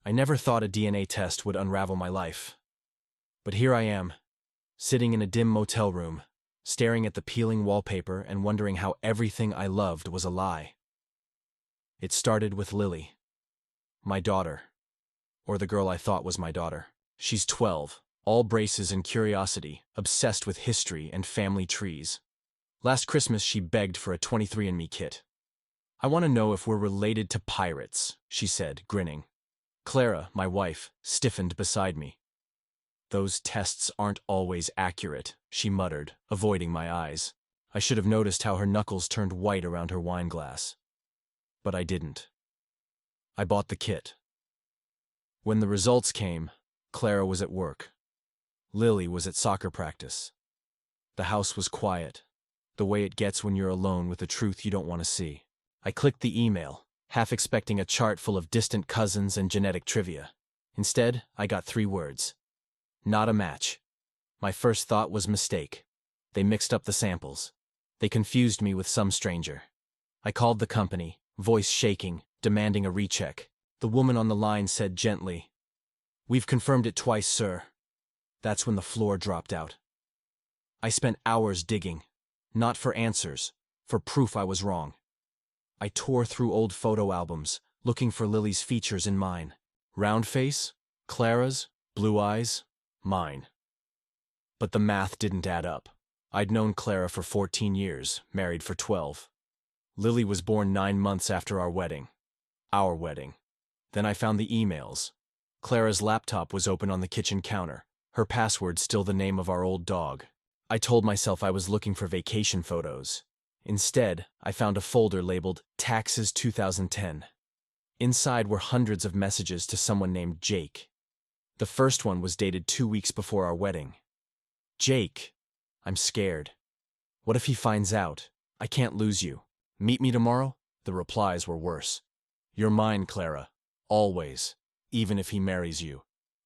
I never thought a DNA test would unravel my life. But here I am, sitting in a dim motel room, staring at the peeling wallpaper and wondering how everything I loved was a lie. It started with Lily, my daughter, or the girl I thought was my daughter. She's 12, all braces and curiosity, obsessed with history and family trees. Last Christmas she begged for a 23andMe kit. "I want to know if we're related to pirates," she said, grinning. Clara, my wife, stiffened beside me. "Those tests aren't always accurate," she muttered, avoiding my eyes. I should have noticed how her knuckles turned white around her wine glass. But I didn't. I bought the kit. When the results came, Clara was at work. Lily was at soccer practice. The house was quiet, the way it gets when you're alone with the truth you don't want to see. I clicked the email, half expecting a chart full of distant cousins and genetic trivia. Instead, I got 3 words. Not a match. My first thought was mistake. They mixed up the samples. They confused me with some stranger. I called the company, voice shaking, demanding a recheck. The woman on the line said gently, "We've confirmed it twice, sir." That's when the floor dropped out. I spent hours digging, not for answers, for proof I was wrong. I tore through old photo albums, looking for Lily's features in mine. Round face, Clara's, blue eyes, mine. But the math didn't add up. I'd known Clara for 14 years, married for 12. Lily was born 9 months after our wedding. Our wedding. Then I found the emails. Clara's laptop was open on the kitchen counter, her password still the name of our old dog. I told myself I was looking for vacation photos. Instead, I found a folder labeled Taxes 2010. Inside were hundreds of messages to someone named Jake. The first one was dated 2 weeks before our wedding. "Jake, I'm scared. What if he finds out? I can't lose you. Meet me tomorrow?" The replies were worse. "You're mine, Clara. Always. Even if he marries you."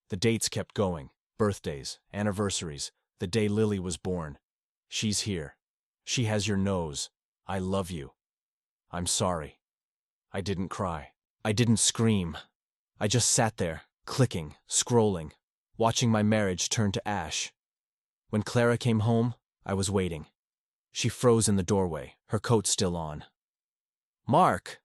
The dates kept going. Birthdays, anniversaries, the day Lily was born. "She's here. She has your nose. I love you. I'm sorry." I didn't cry. I didn't scream. I just sat there, clicking, scrolling, watching my marriage turn to ash. When Clara came home, I was waiting. She froze in the doorway, her coat still on. "Mark,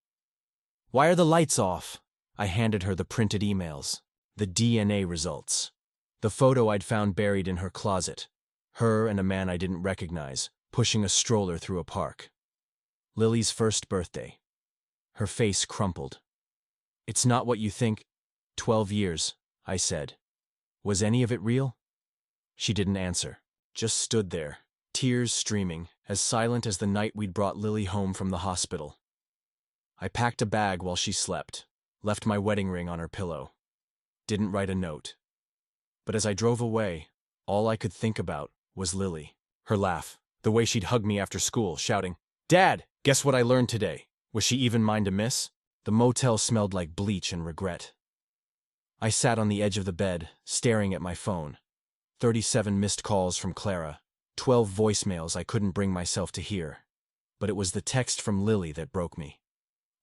why are the lights off?" I handed her the printed emails, the DNA results. The photo I'd found buried in her closet, her and a man I didn't recognize, pushing a stroller through a park. Lily's first birthday. Her face crumpled. "It's not what you think." 12 years, I said. "Was any of it real?" She didn't answer, just stood there, tears streaming, as silent as the night we'd brought Lily home from the hospital. I packed a bag while she slept, left my wedding ring on her pillow. Didn't write a note. But as I drove away, all I could think about was Lily. Her laugh, the way she'd hug me after school, shouting, "Dad, guess what I learned today?" Was she even mine to miss? The motel smelled like bleach and regret. I sat on the edge of the bed, staring at my phone. 37 missed calls from Clara, 12 voicemails I couldn't bring myself to hear. But it was the text from Lily that broke me.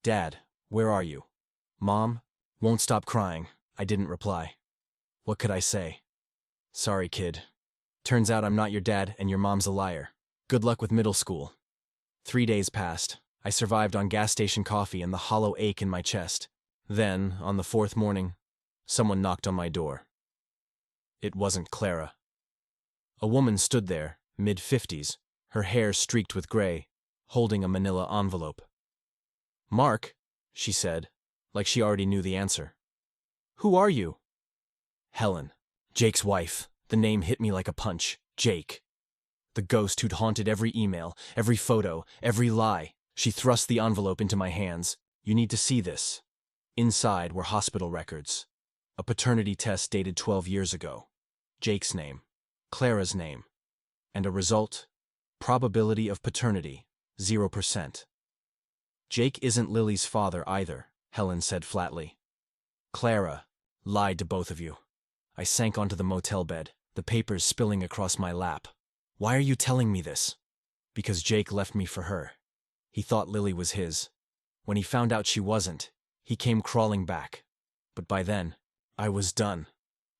"Dad, where are you?" "Mom, won't stop crying." I didn't reply. What could I say? "Sorry, kid. Turns out I'm not your dad and your mom's a liar. Good luck with middle school." 3 days passed. I survived on gas station coffee and the hollow ache in my chest. Then, on the 4th morning, someone knocked on my door. It wasn't Clara. A woman stood there, mid-50s, her hair streaked with gray, holding a manila envelope. "Mark," she said, like she already knew the answer. "Who are you?" "Helen. Jake's wife." The name hit me like a punch. Jake. The ghost who'd haunted every email, every photo, every lie. She thrust the envelope into my hands. "You need to see this." Inside were hospital records. A paternity test dated 12 years ago. Jake's name. Clara's name. And a result? Probability of paternity, 0%. "Jake isn't Lily's father either," Helen said flatly. "Clara lied to both of you." I sank onto the motel bed, the papers spilling across my lap. "Why are you telling me this?" "Because Jake left me for her. He thought Lily was his. When he found out she wasn't, he came crawling back. But by then, I was done.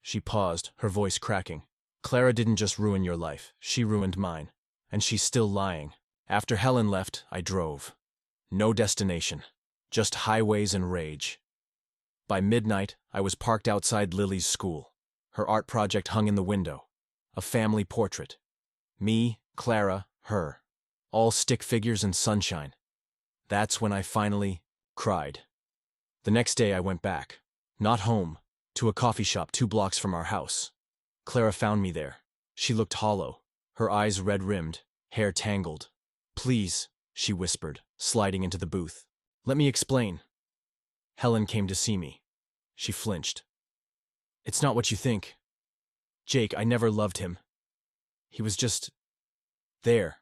She paused, her voice cracking. Clara didn't just ruin your life, she ruined mine. And she's still lying. After Helen left, I drove. No destination. Just highways and rage. By midnight, I was parked outside Lily's school. Her art project hung in the window. A family portrait. Me, Clara, her. All stick figures and sunshine. That's when I finally cried. The next day I went back. Not home. To a coffee shop 2 blocks from our house. Clara found me there. She looked hollow. Her eyes red-rimmed, hair tangled. "Please," she whispered, sliding into the booth. "Let me explain." Helen came to see me. She flinched. "It's not what you think. Jake, I never loved him. He was just there.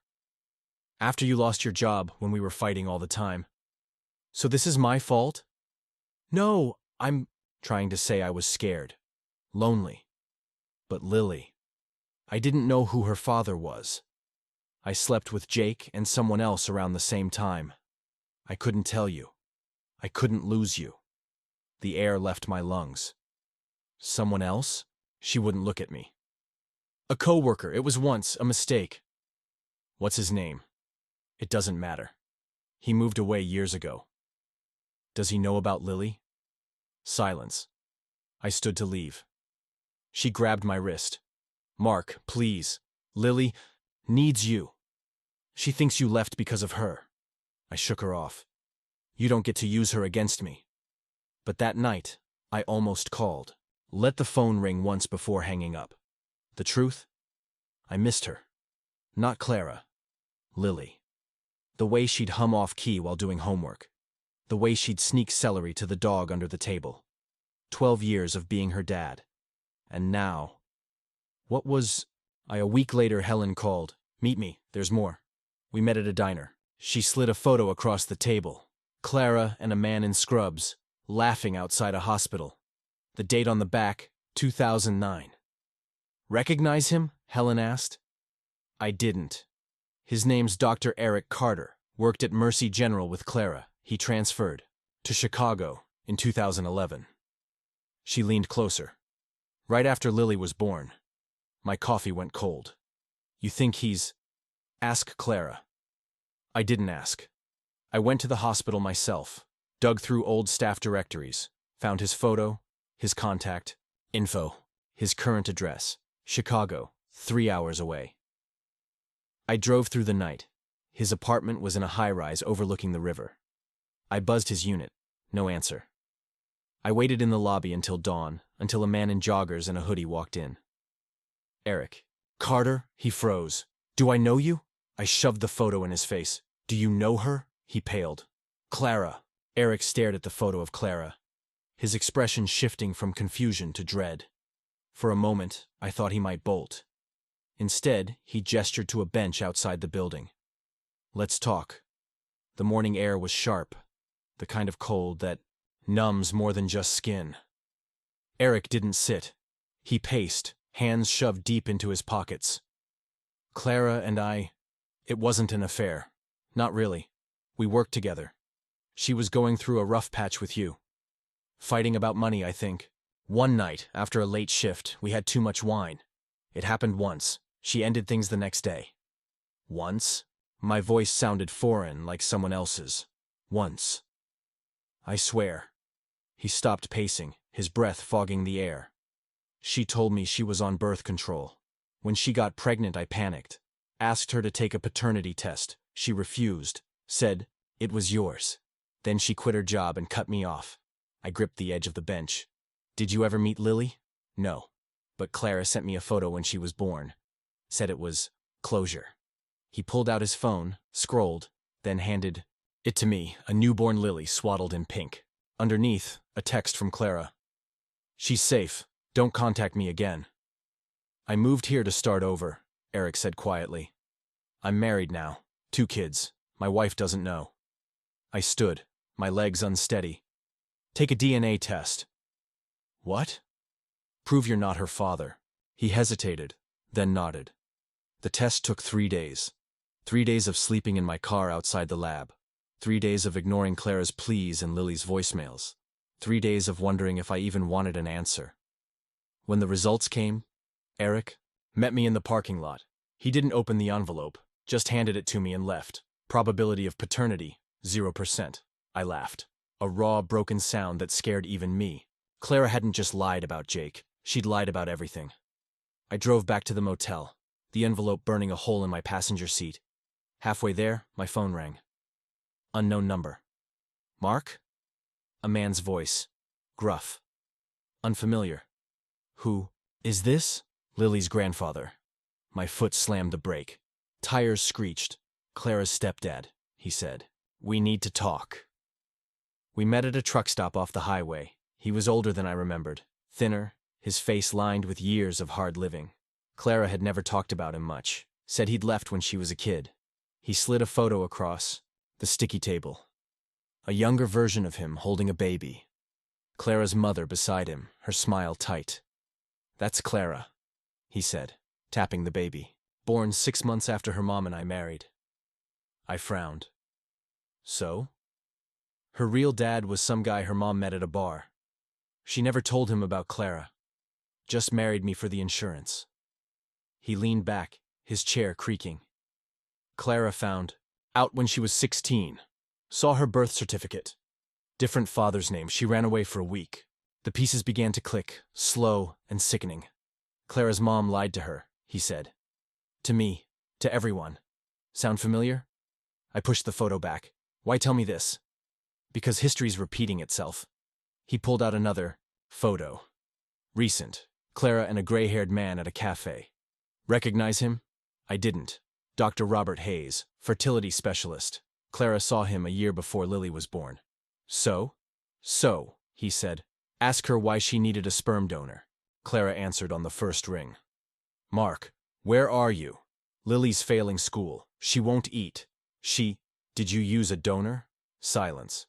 After you lost your job, when we were fighting all the time. So this is my fault? No, I'm trying to say I was scared. Lonely. But Lily. I didn't know who her father was. I slept with Jake and someone else around the same time. I couldn't tell you. I couldn't lose you. The air left my lungs. Someone else? She wouldn't look at me. A coworker. It was once a mistake. What's his name? It doesn't matter. He moved away years ago. Does he know about Lily? Silence. I stood to leave. She grabbed my wrist. Mark, please. Lily needs you. She thinks you left because of her. I shook her off. You don't get to use her against me. But that night, I almost called. Let the phone ring once before hanging up. The truth? I missed her. Not Clara. Lily. The way she'd hum off key while doing homework. The way she'd sneak celery to the dog under the table. 12 years of being her dad. And now... What was... A week later, Helen called. Meet me, there's more. We met at a diner. She slid a photo across the table. Clara and a man in scrubs, laughing outside a hospital. The date on the back, 2009. Recognize him? Helen asked. I didn't. His name's Dr. Eric Carter, worked at Mercy General with Clara. He transferred to Chicago in 2011. She leaned closer. Right after Lily was born. My coffee went cold. You think he's... Ask Clara. I didn't ask. I went to the hospital myself, dug through old staff directories, found his photo, his contact, info, his current address, Chicago, 3 hours away. I drove through the night. His apartment was in a high-rise overlooking the river. I buzzed his unit. No answer. I waited in the lobby until dawn, until a man in joggers and a hoodie walked in. Eric. Carter? He froze. Do I know you? I shoved the photo in his face. Do you know her? He paled. Clara. Eric stared at the photo of Clara, his expression shifting from confusion to dread. For a moment, I thought he might bolt. Instead, he gestured to a bench outside the building. Let's talk. The morning air was sharp, the kind of cold that numbs more than just skin. Eric didn't sit. He paced, hands shoved deep into his pockets. Clara and I, it wasn't an affair. Not really. We worked together. She was going through a rough patch with you. Fighting about money, I think. One night, after a late shift, we had too much wine. It happened once. She ended things the next day. Once? My voice sounded foreign, like someone else's. Once. I swear. He stopped pacing, his breath fogging the air. She told me she was on birth control. When she got pregnant, I panicked. Asked her to take a paternity test. She refused. Said, it was yours. Then she quit her job and cut me off. I gripped the edge of the bench. Did you ever meet Lily? No. But Clara sent me a photo when she was born. Said it was closure. He pulled out his phone, scrolled, then handed it to me, a newborn Lily swaddled in pink. Underneath, a text from Clara. She's safe. Don't contact me again. I moved here to start over, Eric said quietly. I'm married now. 2 kids. My wife doesn't know. I stood, my legs unsteady. Take a DNA test. What? Prove you're not her father. He hesitated, then nodded. The test took 3 days. 3 days of sleeping in my car outside the lab. 3 days of ignoring Clara's pleas and Lily's voicemails. 3 days of wondering if I even wanted an answer. When the results came, Eric met me in the parking lot. He didn't open the envelope, just handed it to me and left. Probability of paternity, 0%. I laughed. A raw, broken sound that scared even me. Clara hadn't just lied about Jake, she'd lied about everything. I drove back to the motel, the envelope burning a hole in my passenger seat. Halfway there, my phone rang. Unknown number. Mark? A man's voice. Gruff. Unfamiliar. Who is this? Lily's grandfather. My foot slammed the brake. Tires screeched. Clara's stepdad, he said. We need to talk. We met at a truck stop off the highway. He was older than I remembered, thinner, his face lined with years of hard living. Clara had never talked about him much, said he'd left when she was a kid. He slid a photo across the sticky table. A younger version of him holding a baby. Clara's mother beside him, her smile tight. That's Clara, he said, tapping the baby. Born 6 months after her mom and I married. I frowned. So? Her real dad was some guy her mom met at a bar. She never told him about Clara. Just married me for the insurance. He leaned back, his chair creaking. Clara found out when she was 16. Saw her birth certificate. Different father's name. She ran away for a week. The pieces began to click, slow and sickening. Clara's mom lied to her, he said. To me, to everyone. Sound familiar? I pushed the photo back. Why tell me this? Because history's repeating itself. He pulled out another photo. Recent. Clara and a gray-haired man at a cafe. Recognize him? I didn't. Dr. Robert Hayes, fertility specialist. Clara saw him a year before Lily was born. So, he said. Ask her why she needed a sperm donor. Clara answered on the first ring. Mark, where are you? Lily's failing school. She won't eat. Did you use a donor? Silence.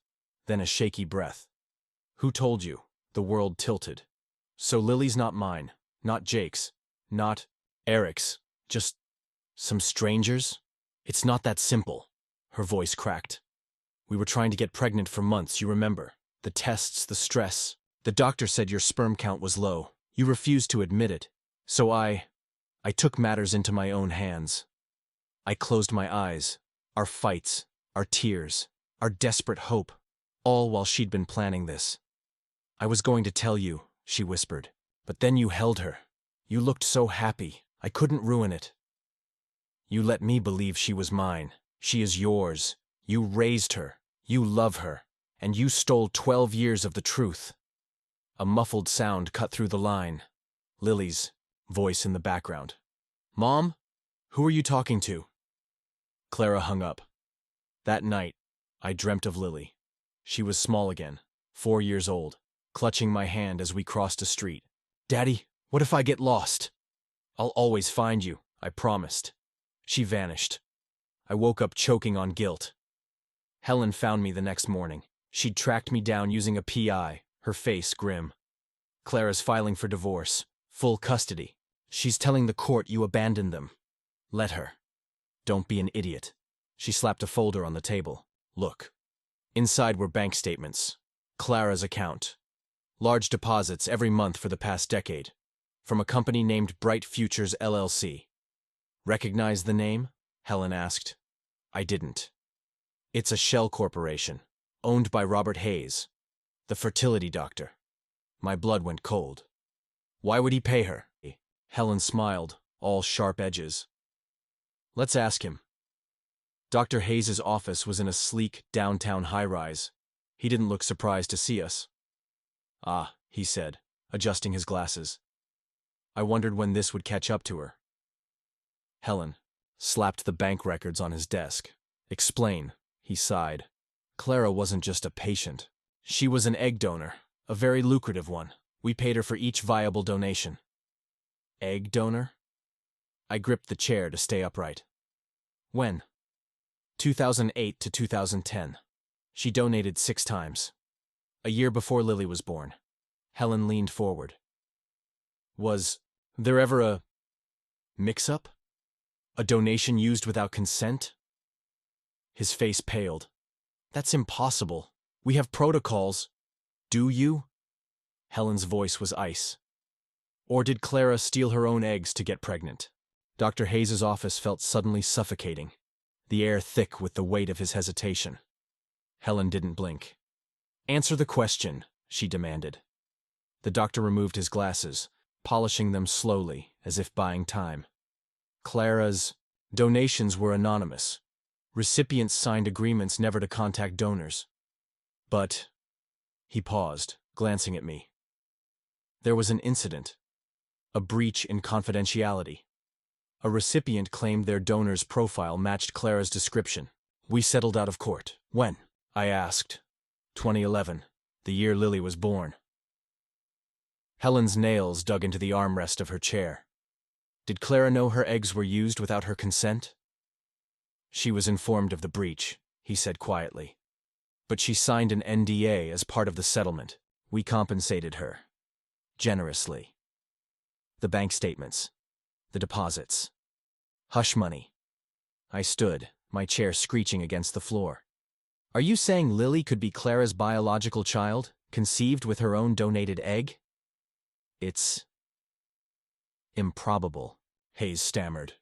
Then a shaky breath. Who told you? The world tilted. So Lily's not mine, not Jake's, not Eric's, just some strangers? It's not that simple. Her voice cracked. We were trying to get pregnant for months, you remember. The tests, the stress. The doctor said your sperm count was low. You refused to admit it. So I took matters into my own hands. I closed my eyes. Our fights, our tears, our desperate hope, all while she'd been planning this. I was going to tell you, she whispered, but then you held her. You looked so happy. I couldn't ruin it. You let me believe she was mine. She is yours. You raised her. You love her. And you stole 12 years of the truth. A muffled sound cut through the line. Lily's voice in the background. Mom? Who are you talking to? Clara hung up. That night, I dreamt of Lily. She was small again, 4 years old, clutching my hand as we crossed a street. Daddy, what if I get lost? I'll always find you, I promised. She vanished. I woke up choking on guilt. Helen found me the next morning. She'd tracked me down using a PI, her face grim. Clara's filing for divorce, full custody. She's telling the court you abandoned them. Let her. Don't be an idiot. She slapped a folder on the table. Look. Inside were bank statements. Clara's account. Large deposits every month for the past decade. From a company named Bright Futures LLC. Recognize the name? Helen asked. I didn't. It's a shell corporation, owned by Robert Hayes, the fertility doctor. My blood went cold. Why would he pay her? Helen smiled, all sharp edges. Let's ask him. Dr. Hayes' office was in a sleek, downtown high-rise. He didn't look surprised to see us. Ah, he said, adjusting his glasses. I wondered when this would catch up to her. Helen slapped the bank records on his desk. Explain, he sighed. Clara wasn't just a patient. She was an egg donor, a very lucrative one. We paid her for each viable donation. Egg donor? I gripped the chair to stay upright. When? 2008 to 2010. She donated 6 times. A year before Lily was born. Helen leaned forward. Was there ever a mix-up? A donation used without consent? His face paled. That's impossible. We have protocols. Do you? Helen's voice was ice. Or did Clara steal her own eggs to get pregnant? Dr. Hayes's office felt suddenly suffocating, the air thick with the weight of his hesitation. Helen didn't blink. Answer the question, she demanded. The doctor removed his glasses, polishing them slowly, as if buying time. Clara's donations were anonymous. Recipients signed agreements never to contact donors. But, he paused, glancing at me. There was an incident. A breach in confidentiality. A recipient claimed their donor's profile matched Clara's description. We settled out of court. When? I asked. 2011, the year Lily was born. Helen's nails dug into the armrest of her chair. Did Clara know her eggs were used without her consent? She was informed of the breach, he said quietly. But she signed an NDA as part of the settlement. We compensated her. Generously. The bank statements. The deposits. Hush money. I stood, my chair screeching against the floor. Are you saying Lily could be Clara's biological child, conceived with her own donated egg? It's improbable, Hayes stammered.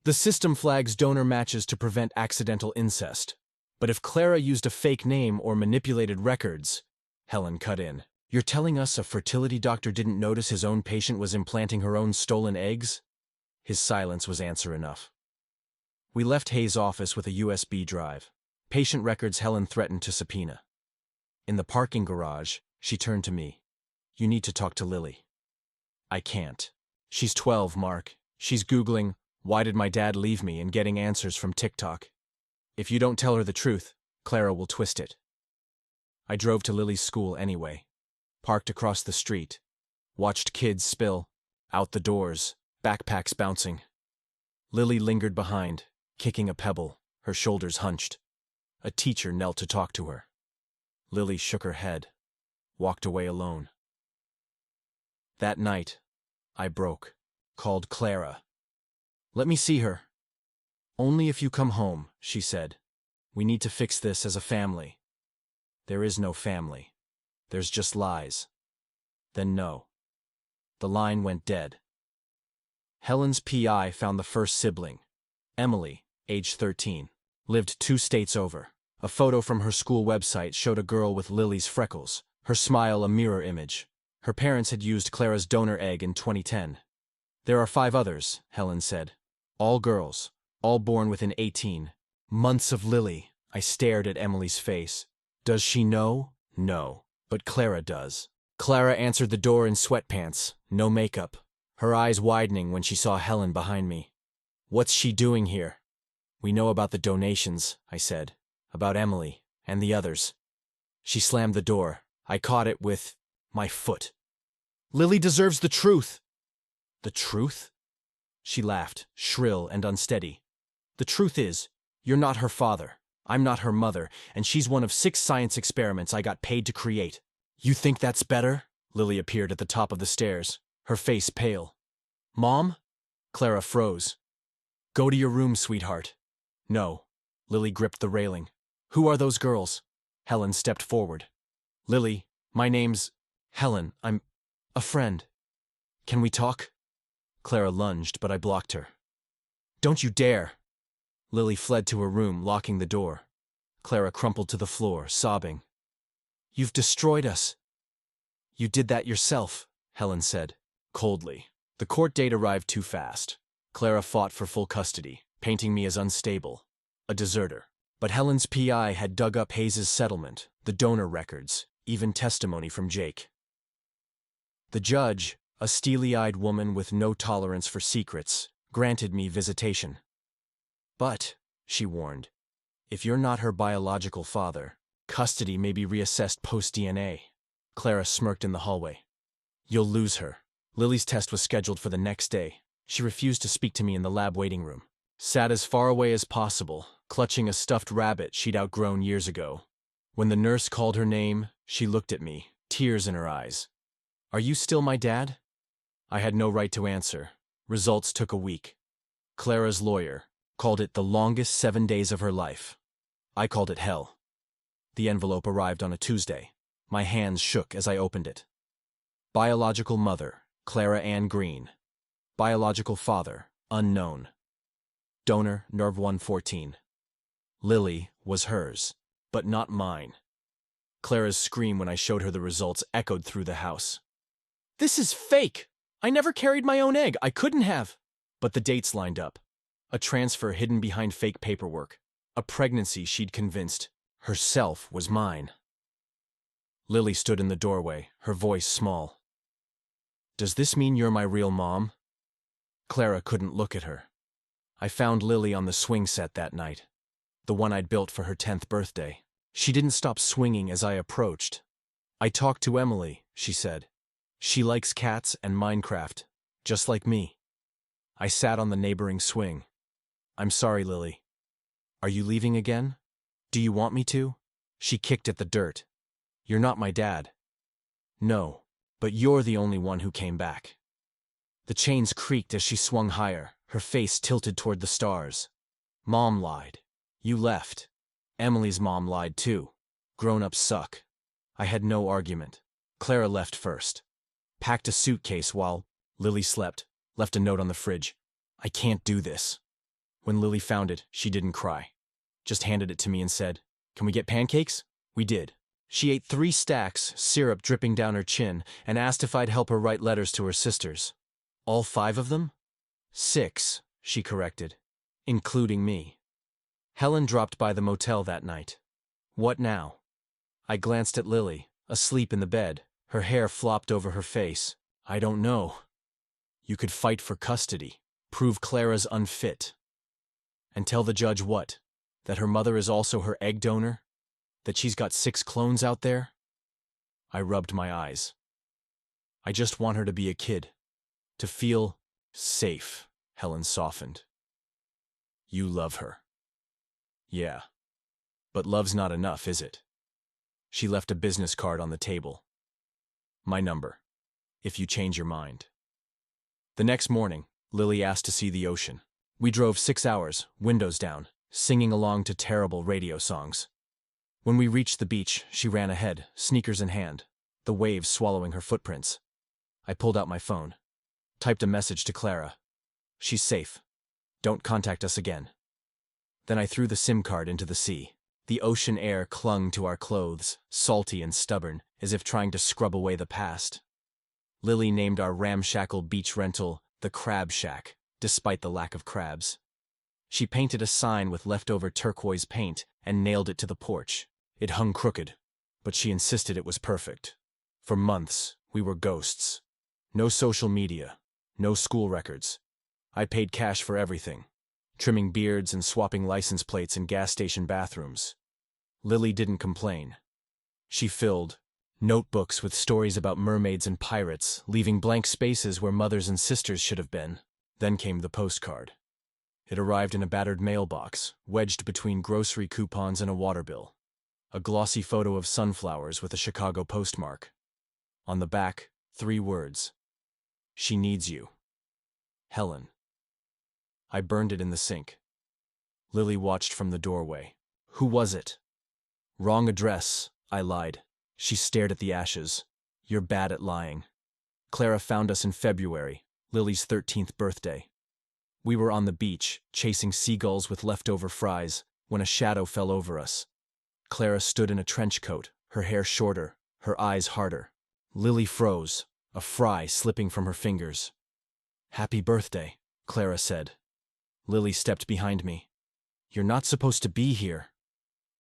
The system flags donor matches to prevent accidental incest. But if Clara used a fake name or manipulated records, Helen cut in. You're telling us a fertility doctor didn't notice his own patient was implanting her own stolen eggs? His silence was answer enough. We left Hayes' office with a USB drive. Patient records Helen threatened to subpoena. In the parking garage, she turned to me. You need to talk to Lily. I can't. She's 12, Mark. She's Googling, why did my dad leave me, and getting answers from TikTok. If you don't tell her the truth, Clara will twist it. I drove to Lily's school anyway. Parked across the street. Watched kids spill. Out the doors. Backpacks bouncing. Lily lingered behind, kicking a pebble, her shoulders hunched. A teacher knelt to talk to her. Lily shook her head. Walked away alone. That night, I broke. Called Clara. Let me see her. Only if you come home, she said. We need to fix this as a family. There is no family. There's just lies. Then no. The line went dead. Helen's PI found the first sibling. Emily, age 13. Lived 2 states over. A photo from her school website showed a girl with Lily's freckles, her smile a mirror image. Her parents had used Clara's donor egg in 2010. There are 5 others, Helen said. All girls, all born within 18 months of Lily. I stared at Emily's face. Does she know? No. But Clara does. Clara answered the door in sweatpants, no makeup, her eyes widening when she saw Helen behind me. What's she doing here? We know about the donations, I said. About Emily, and the others. She slammed the door. I caught it with my foot. Lily deserves the truth. The truth? She laughed, shrill and unsteady. The truth is, you're not her father. I'm not her mother, and she's one of 6 science experiments I got paid to create. You think that's better? Lily appeared at the top of the stairs, her face pale. Mom? Clara froze. Go to your room, sweetheart. No. Lily gripped the railing. Who are those girls? Helen stepped forward. Lily, my name's Helen. I'm a friend. Can we talk? Clara lunged, but I blocked her. Don't you dare! Lily fled to her room, locking the door. Clara crumpled to the floor, sobbing. You've destroyed us. You did that yourself, Helen said, coldly. The court date arrived too fast. Clara fought for full custody, painting me as unstable, a deserter. But Helen's PI had dug up Hayes's settlement, the donor records, even testimony from Jake. The judge, a steely-eyed woman with no tolerance for secrets, granted me visitation. But, she warned, if you're not her biological father, custody may be reassessed post-DNA. Clara smirked in the hallway. You'll lose her. Lily's test was scheduled for the next day. She refused to speak to me in the lab waiting room. Sat as far away as possible, clutching a stuffed rabbit she'd outgrown years ago. When the nurse called her name, she looked at me, tears in her eyes. Are you still my dad? I had no right to answer. Results took a week. Clara's lawyer called it the longest 7 days of her life. I called it hell. The envelope arrived on a Tuesday. My hands shook as I opened it. Biological mother, Clara Ann Green. Biological father, unknown. Donor, Nerve 114. Lily was hers, but not mine. Clara's scream when I showed her the results echoed through the house. "This is fake! I never carried my own egg. I couldn't have." But the dates lined up. A transfer hidden behind fake paperwork. A pregnancy she'd convinced herself was mine. Lily stood in the doorway, her voice small. "Does this mean you're my real mom?" Clara couldn't look at her. I found Lily on the swing set that night, the one I'd built for her 10th birthday. She didn't stop swinging as I approached. "I talked to Emily," she said. "She likes cats and Minecraft, just like me." I sat on the neighboring swing. "I'm sorry, Lily. Are you leaving again? Do you want me to?" She kicked at the dirt. "You're not my dad." "No, but you're the only one who came back." The chains creaked as she swung higher, her face tilted toward the stars. "Mom lied. You left. Emily's mom lied too. Grown-ups suck." I had no argument. Clara left first. Packed a suitcase while Lily slept, left a note on the fridge. "I can't do this." When Lily found it, she didn't cry. Just handed it to me and said, "Can we get pancakes?" We did. She ate 3 stacks, syrup dripping down her chin, and asked if I'd help her write letters to her sisters. "All 5 of them?" "6, she corrected, including me. Helen dropped by the motel that night. "What now?" I glanced at Lily, asleep in the bed, her hair flopped over her face. "I don't know." "You could fight for custody, prove Clara's unfit." "And tell the judge what? That her mother is also her egg donor? That she's got 6 clones out there?" I rubbed my eyes. "I just want her to be a kid. To feel safe," Helen softened. "You love her." "Yeah. But love's not enough, is it?" She left a business card on the table. "My number, if you change your mind." The next morning, Lily asked to see the ocean. We drove 6 hours, windows down, singing along to terrible radio songs. When we reached the beach, she ran ahead, sneakers in hand, the waves swallowing her footprints. I pulled out my phone, typed a message to Clara. "She's safe. Don't contact us again." Then I threw the SIM card into the sea. The ocean air clung to our clothes, salty and stubborn, as if trying to scrub away the past. Lily named our ramshackle beach rental the Crab Shack, despite the lack of crabs. She painted a sign with leftover turquoise paint and nailed it to the porch. It hung crooked, but she insisted it was perfect. For months, we were ghosts. No social media, no school records. I paid cash for everything, trimming beards and swapping license plates in gas station bathrooms. Lily didn't complain. She filled notebooks with stories about mermaids and pirates, leaving blank spaces where mothers and sisters should have been. Then came the postcard. It arrived in a battered mailbox, wedged between grocery coupons and a water bill. A glossy photo of sunflowers with a Chicago postmark. On the back, 3 words. "She needs you. Helen." I burned it in the sink. Lily watched from the doorway. "Who was it?" "Wrong address," I lied. She stared at the ashes. "You're bad at lying." Clara found us in February, Lily's 13th birthday. We were on the beach, chasing seagulls with leftover fries, when a shadow fell over us. Clara stood in a trench coat, her hair shorter, her eyes harder. Lily froze, a fry slipping from her fingers. "Happy birthday," Clara said. Lily stepped behind me. "You're not supposed to be here."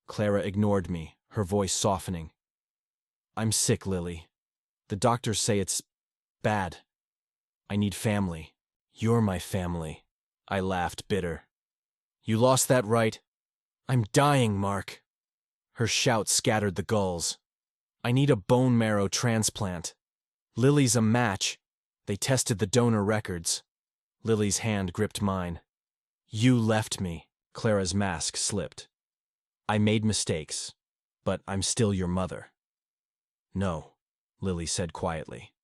Clara ignored me, her voice softening. "I'm sick, Lily. The doctors say it's bad. I need family. You're my family." I laughed, bitter. "You lost that right?" "I'm dying, Mark." Her shout scattered the gulls. "I need a bone marrow transplant. Lily's a match. They tested the donor records." Lily's hand gripped mine. "You left me." Clara's mask slipped. "I made mistakes, but I'm still your mother." "No," Lily said quietly.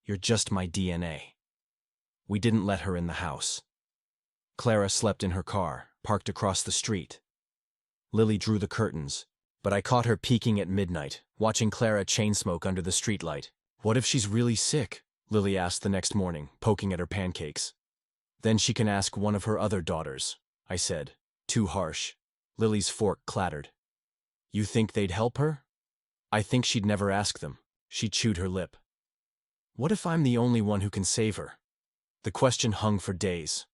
"You're just my DNA." We didn't let her in the house. Clara slept in her car, parked across the street. Lily drew the curtains, But I caught her peeking at midnight, watching Clara chain smoke under the streetlight. What if she's really sick? Lily asked the next morning, poking at her pancakes. Then she can ask one of her other daughters, I said. Too harsh. Lily's fork clattered. You think they'd help her? I think she'd never ask them. She chewed her lip. What if I'm the only one who can save her? The question hung for days.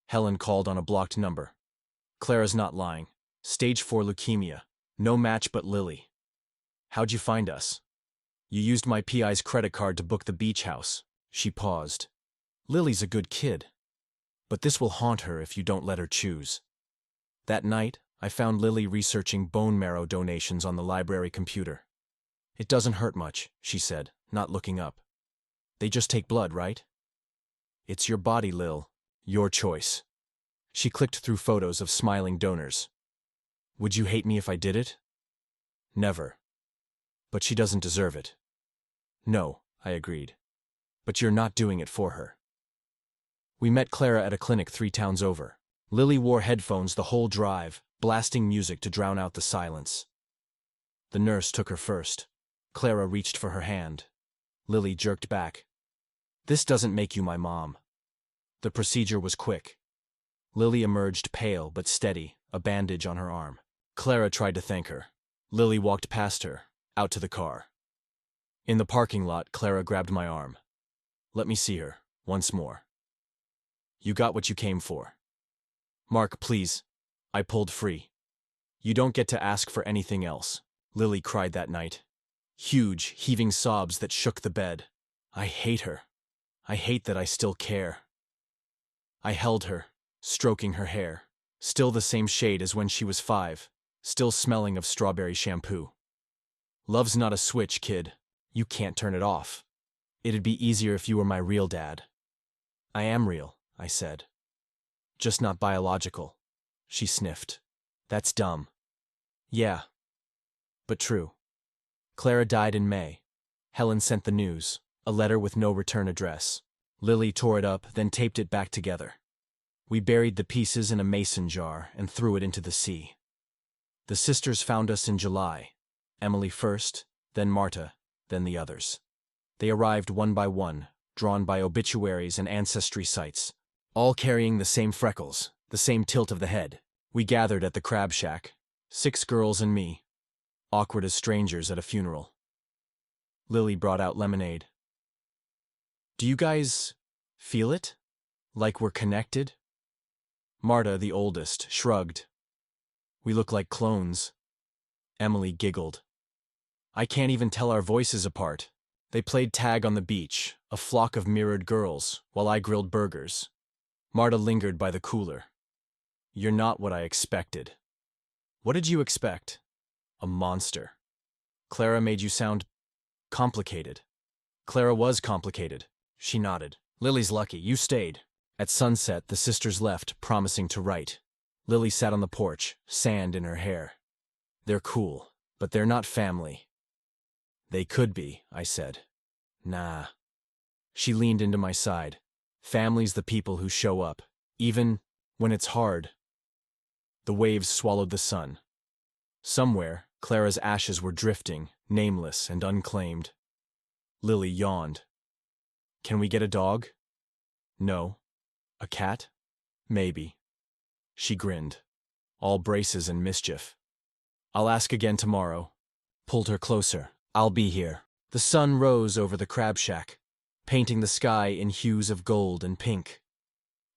Helen called on a blocked number. Clara's not lying. Stage 4 leukemia. No match but Lily. How'd you find us? You used my PI's credit card to book the beach house. She paused. Lily's a good kid. But this will haunt her if you don't let her choose. That night, I found Lily researching bone marrow donations on the library computer. It doesn't hurt much, she said, not looking up. They just take blood, right? It's your body, Lil. Your choice. She clicked through photos of smiling donors. Would you hate me if I did it? Never. But she doesn't deserve it. No, I agreed. But you're not doing it for her. We met Clara at a clinic 3 towns over. Lily wore headphones the whole drive, blasting music to drown out the silence. The nurse took her first. Clara reached for her hand. Lily jerked back. This doesn't make you my mom. The procedure was quick. Lily emerged pale but steady, a bandage on her arm. Clara tried to thank her. Lily walked past her, out to the car. In the parking lot, Clara grabbed my arm. Let me see her, once more. You got what you came for. Mark, please. I pulled free. You don't get to ask for anything else. Lily cried that night. Huge, heaving sobs that shook the bed. I hate her. I hate that I still care. I held her, stroking her hair. Still the same shade as when she was 5. Still smelling of strawberry shampoo. Love's not a switch, kid. You can't turn it off. It'd be easier if you were my real dad. I am real, I said. Just not biological. She sniffed. That's dumb. Yeah. But true. Clara died in May. Helen sent the news, a letter with no return address. Lily tore it up, then taped it back together. We buried the pieces in a mason jar and threw it into the sea. The sisters found us in July. Emily first, then Marta, then the others. They arrived one by one, drawn by obituaries and ancestry sites, all carrying the same freckles, the same tilt of the head. We gathered at the crab shack, 6 girls and me, awkward as strangers at a funeral. Lily brought out lemonade. Do you guys feel it? Like we're connected? Marta, the oldest, shrugged. We look like clones. Emily giggled. I can't even tell our voices apart. They played tag on the beach, a flock of mirrored girls, while I grilled burgers. Marta lingered by the cooler. You're not what I expected. What did you expect? A monster. Clara made you sound complicated. Clara was complicated. She nodded. Lily's lucky. You stayed. At sunset, the sisters left, promising to write. Lily sat on the porch, sand in her hair. They're cool, but they're not family. They could be, I said. Nah. She leaned into my side. Family's the people who show up, even when it's hard. The waves swallowed the sun. Somewhere, Clara's ashes were drifting, nameless and unclaimed. Lily yawned. Can we get a dog? No. A cat? Maybe. She grinned. All braces and mischief. I'll ask again tomorrow. Pulled her closer. I'll be here. The sun rose over the crab shack, painting the sky in hues of gold and pink.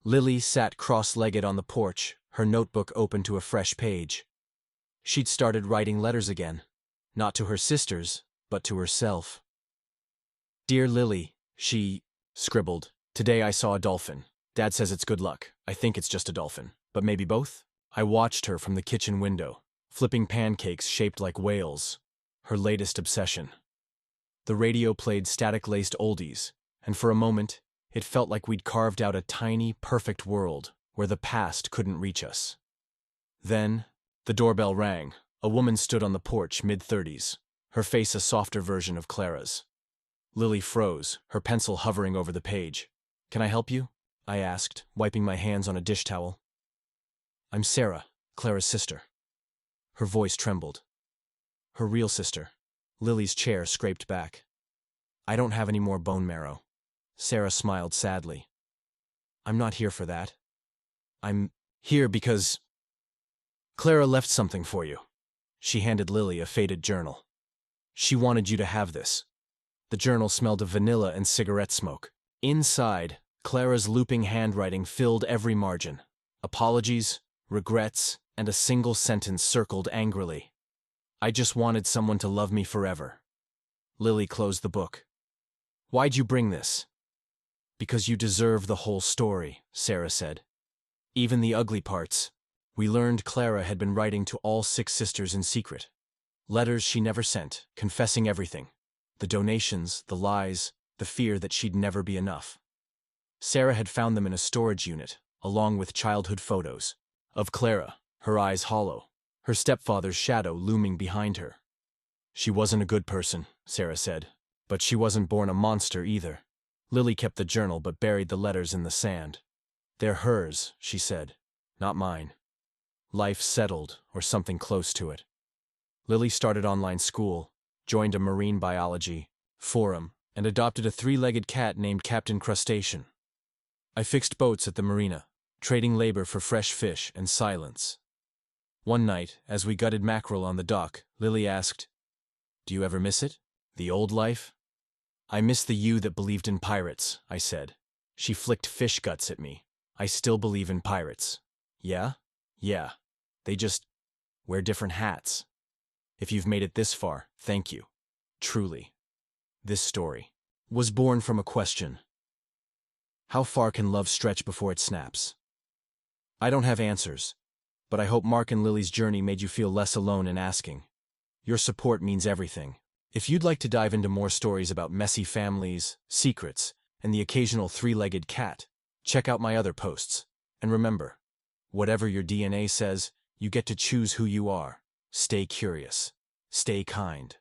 Lily sat cross-legged on the porch, her notebook open to a fresh page. She'd started writing letters again, not to her sisters, but to herself. Dear Lily, she scribbled. Today I saw a dolphin. Dad says it's good luck. I think it's just a dolphin, but maybe both? I watched her from the kitchen window, flipping pancakes shaped like whales, her latest obsession. The radio played static-laced oldies, and for a moment, it felt like we'd carved out a tiny, perfect world where the past couldn't reach us. Then, the doorbell rang. A woman stood on the porch, mid-30s, her face a softer version of Clara's. Lily froze, her pencil hovering over the page. Can I help you? I asked, wiping my hands on a dish towel. I'm Sarah, Clara's sister. Her voice trembled. Her real sister. Lily's chair scraped back. I don't have any more bone marrow. Sarah smiled sadly. I'm not here for that. I'm here because Clara left something for you. She handed Lily a faded journal. She wanted you to have this. The journal smelled of vanilla and cigarette smoke. Inside, Clara's looping handwriting filled every margin. Apologies, regrets, and a single sentence circled angrily. I just wanted someone to love me forever. Lily closed the book. Why'd you bring this? Because you deserve the whole story, Sarah said. Even the ugly parts. We learned Clara had been writing to all 6 sisters in secret. Letters she never sent, confessing everything. The donations, the lies, the fear that she'd never be enough. Sarah had found them in a storage unit, along with childhood photos. Of Clara, her eyes hollow, her stepfather's shadow looming behind her. She wasn't a good person, Sarah said, but she wasn't born a monster either. Lily kept the journal but buried the letters in the sand. They're hers, she said, not mine. Life settled, or something close to it. Lily started online school, joined a marine biology forum, and adopted a 3-legged cat named Captain Crustacean. I fixed boats at the marina, trading labor for fresh fish and silence. One night, as we gutted mackerel on the dock, Lily asked, Do you ever miss it? The old life? I miss the you that believed in pirates, I said. She flicked fish guts at me. I still believe in pirates. Yeah? Yeah. They just wear different hats. If you've made it this far, thank you. Truly. This story was born from a question. How far can love stretch before it snaps? I don't have answers, but I hope Mark and Lily's journey made you feel less alone in asking. Your support means everything. If you'd like to dive into more stories about messy families, secrets, and the occasional 3-legged cat, check out my other posts. And remember, whatever your DNA says, you get to choose who you are. Stay curious. Stay kind.